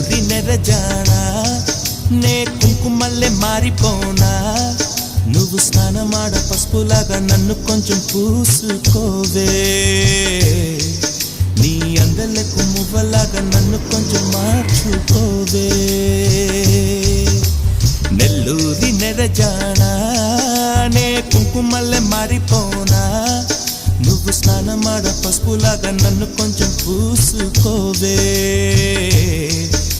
నెల్లూరి నెరజానా నే కుంకుమల్లె మారిపోనా నువ్వు స్నానమాడ పసుపులాగా నన్ను కొంచెం పూసుకోవే నీ అందలకు మువ్వలాగా నన్ను కొంచెం మార్చుకోవే నెల్లూరి నెరజానా నే కుంకుమల్లె మారిపోనా నువ్వు స్నానమాడ పసుపులాగా నన్ను కొంచెం పూసుకోవే